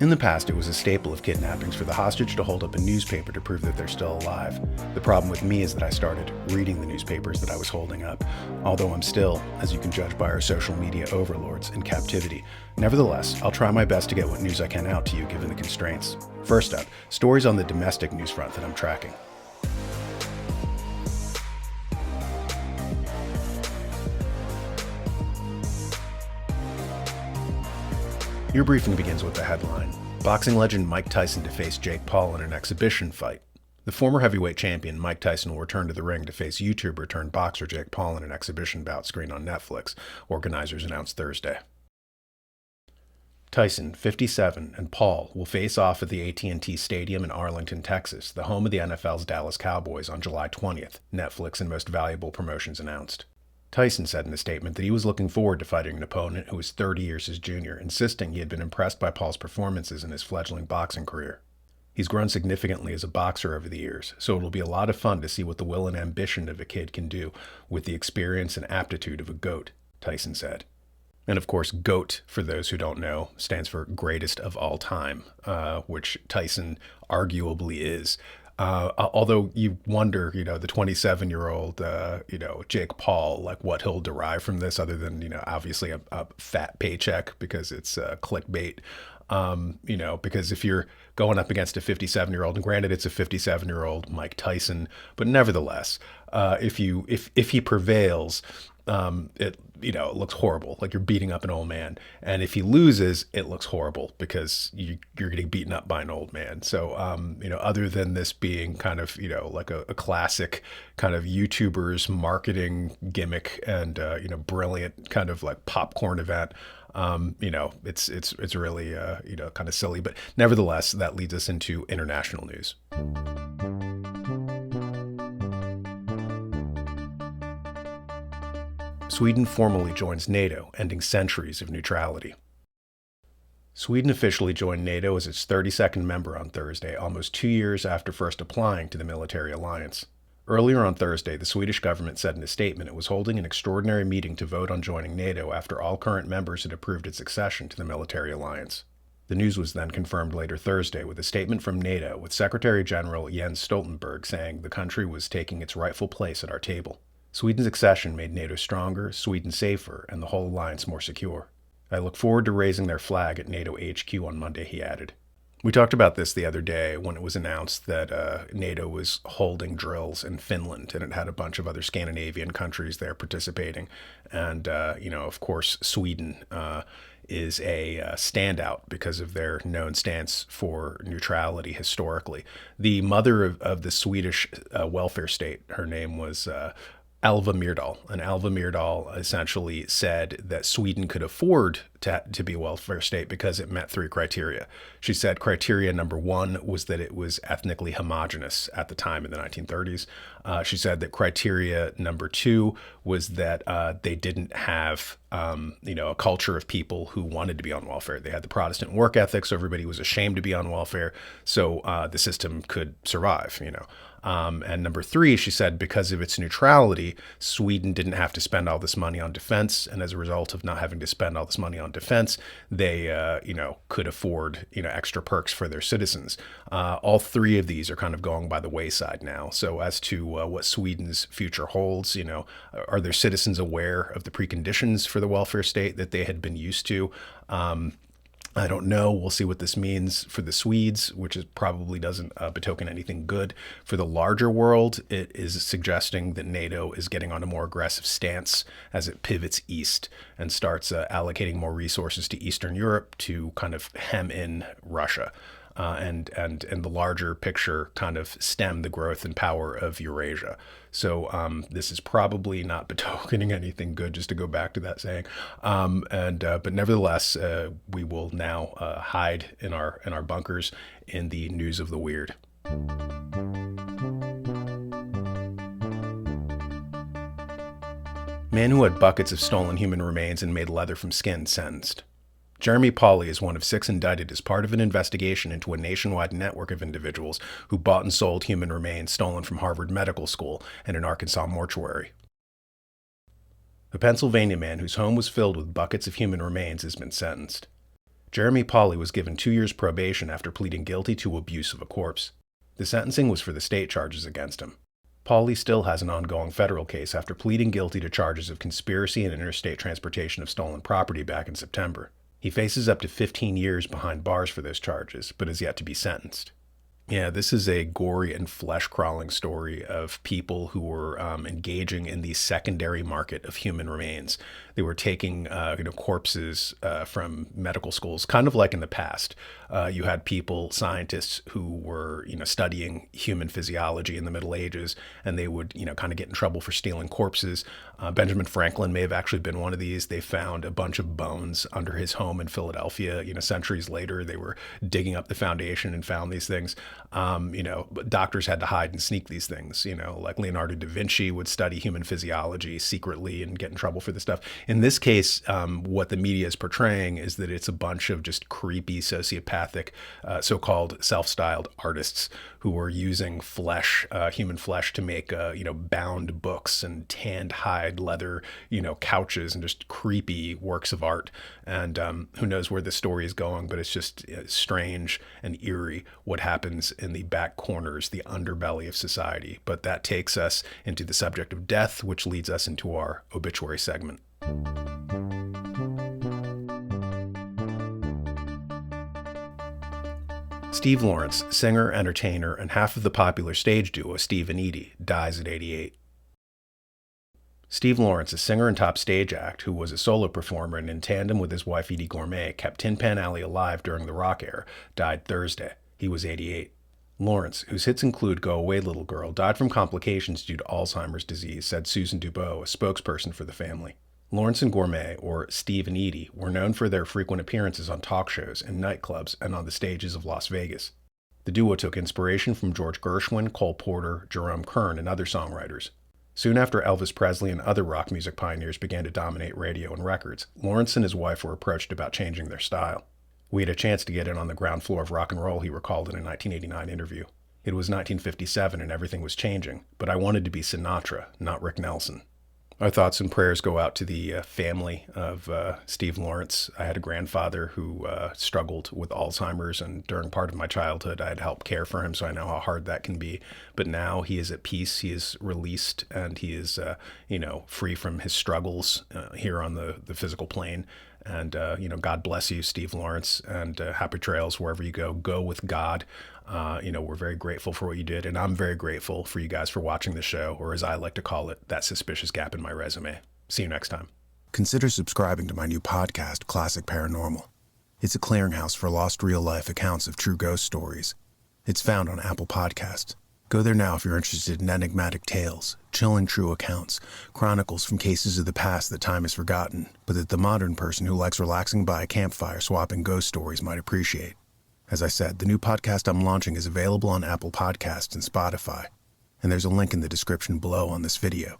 In the past, it was a staple of kidnappings for the hostage to hold up a newspaper to prove that they're still alive. The problem with me is that I started reading the newspapers that I was holding up, although I'm still, as you can judge by our social media overlords, in captivity. Nevertheless, I'll try my best to get what news I can out to you given the constraints. First up, stories on the domestic news front that I'm tracking. Your briefing begins with the headline: Boxing legend Mike Tyson to face Jake Paul in an exhibition fight. The former heavyweight champion Mike Tyson will return to the ring to face YouTuber turned boxer Jake Paul in an exhibition bout screened on Netflix, organizers announced Thursday. Tyson, 57, and Paul will face off at the AT&T Stadium in Arlington, Texas, the home of the NFL's Dallas Cowboys, on July 20th, Netflix and Most Valuable Promotions announced. Tyson said in a statement that he was looking forward to fighting an opponent who was 30 years his junior, insisting he had been impressed by Paul's performances in his fledgling boxing career. He's grown significantly as a boxer over the years, so it'll be a lot of fun to see what the will and ambition of a kid can do with the experience and aptitude of a GOAT, Tyson said. And of course, GOAT, for those who don't know, stands for greatest of all time, which Tyson arguably is. Although you wonder, the 27-year-old, Jake Paul, like what he'll derive from this other than, obviously a fat paycheck because it's clickbait. Because if you're going up against a 57-year-old, and granted it's a 57-year-old Mike Tyson, but nevertheless, if he prevails, it looks horrible, like you're beating up an old man. And if he loses, it looks horrible because you're getting beaten up by an old man. So, other than this being kind of, like a classic kind of YouTuber's marketing gimmick and, brilliant kind of like popcorn event, it's really, kind of silly. But nevertheless, that leads us into international news. Sweden formally joins NATO, ending centuries of neutrality. Sweden officially joined NATO as its 32nd member on Thursday, almost 2 years after first applying to the military alliance. Earlier on Thursday, the Swedish government said in a statement it was holding an extraordinary meeting to vote on joining NATO after all current members had approved its accession to the military alliance. The news was then confirmed later Thursday with a statement from NATO, with Secretary General Jens Stoltenberg saying the country was taking its rightful place at our table. Sweden's accession made NATO stronger, Sweden safer, and the whole alliance more secure. I look forward to raising their flag at NATO HQ on Monday, he added. We talked about this the other day when it was announced that NATO was holding drills in Finland, and it had a bunch of other Scandinavian countries there participating. And, of course, Sweden is a standout because of their known stance for neutrality historically. The mother of the Swedish welfare state, her name was Alva Myrdal, and Alva Myrdal essentially said that Sweden could afford to be a welfare state because it met 3 criteria. She said criteria number 1 was that it was ethnically homogenous at the time in the 1930s. She said that criteria number 2 was that they didn't have a culture of people who wanted to be on welfare. They had the Protestant work ethic, so everybody was ashamed to be on welfare, so the system could survive, And number 3, she said, because of its neutrality, Sweden didn't have to spend all this money on defense. And as a result of not having to spend all this money on defense, they, could afford, extra perks for their citizens. All 3 of these are kind of going by the wayside now. So as to what Sweden's future holds, are their citizens aware of the preconditions for the welfare state that they had been used to? I don't know. We'll see what this means for the Swedes, which probably doesn't betoken anything good. For the larger world, it is suggesting that NATO is getting on a more aggressive stance as it pivots east and starts allocating more resources to Eastern Europe to kind of hem in Russia. And the larger picture kind of stem the growth and power of Eurasia. So this is probably not betokening anything good, just to go back to that saying. But nevertheless, we will now hide in our bunkers in the news of the weird. Man who had buckets of stolen human remains and made leather from skin sentenced. Jeremy Pauley is one of 6 indicted as part of an investigation into a nationwide network of individuals who bought and sold human remains stolen from Harvard Medical School and an Arkansas mortuary. A Pennsylvania man whose home was filled with buckets of human remains has been sentenced. Jeremy Pauley was given 2 years probation after pleading guilty to abuse of a corpse. The sentencing was for the state charges against him. Pauley still has an ongoing federal case after pleading guilty to charges of conspiracy and interstate transportation of stolen property back in September. He faces up to 15 years behind bars for those charges, but is yet to be sentenced. Yeah, this is a gory and flesh-crawling story of people who were engaging in the secondary market of human remains. They were taking corpses from medical schools, kind of like in the past. You had people, scientists, who were studying human physiology in the Middle Ages, and they would kind of get in trouble for stealing corpses. Benjamin Franklin may have actually been one of these. They found a bunch of bones under his home in Philadelphia. Centuries later, they were digging up the foundation and found these things. But doctors had to hide and sneak these things. Like Leonardo da Vinci would study human physiology secretly and get in trouble for this stuff. In this case, what the media is portraying is that it's a bunch of just creepy, sociopathic, so-called self-styled artists who were using flesh, human flesh, to make, bound books and tanned hide leather, couches and just creepy works of art. And who knows where the story is going, but it's just strange and eerie what happens in the back corners, the underbelly of society. But that takes us into the subject of death, which leads us into our obituary segment. Steve Lawrence, singer, entertainer, and half of the popular stage duo Steve and Edie, dies at 88. Steve Lawrence, a singer and top stage act who was a solo performer and in tandem with his wife Edie Gourmet kept Tin Pan Alley alive during the rock era, died Thursday. He was 88. Lawrence, whose hits include Go Away Little Girl, died from complications due to Alzheimer's disease, said Susan Dubois, a spokesperson for the family. Lawrence and Gourmet, or Steve and Edie, were known for their frequent appearances on talk shows and nightclubs and on the stages of Las Vegas. The duo took inspiration from George Gershwin, Cole Porter, Jerome Kern, and other songwriters. Soon after Elvis Presley and other rock music pioneers began to dominate radio and records, Lawrence and his wife were approached about changing their style. We had a chance to get in on the ground floor of rock and roll, he recalled in a 1989 interview. It was 1957 and everything was changing, but I wanted to be Sinatra, not Rick Nelson. Our thoughts and prayers go out to the family of Steve Lawrence. I had a grandfather who struggled with Alzheimer's, and during part of my childhood, I had helped care for him, so I know how hard that can be. But now he is at peace, he is released, and he is, free from his struggles here on the physical plane. And, God bless you, Steve Lawrence, and happy trails wherever you go. Go with God. We're very grateful for what you did, and I'm very grateful for you guys for watching the show, or as I like to call it, that suspicious gap in my resume. See you next time. Consider subscribing to my new podcast, Classic Paranormal. It's a clearinghouse for lost real-life accounts of true ghost stories. It's found on Apple Podcasts. Go there now if you're interested in enigmatic tales, chilling true accounts, chronicles from cases of the past that time has forgotten, but that the modern person who likes relaxing by a campfire swapping ghost stories might appreciate. As I said, the new podcast I'm launching is available on Apple Podcasts and Spotify, and there's a link in the description below on this video.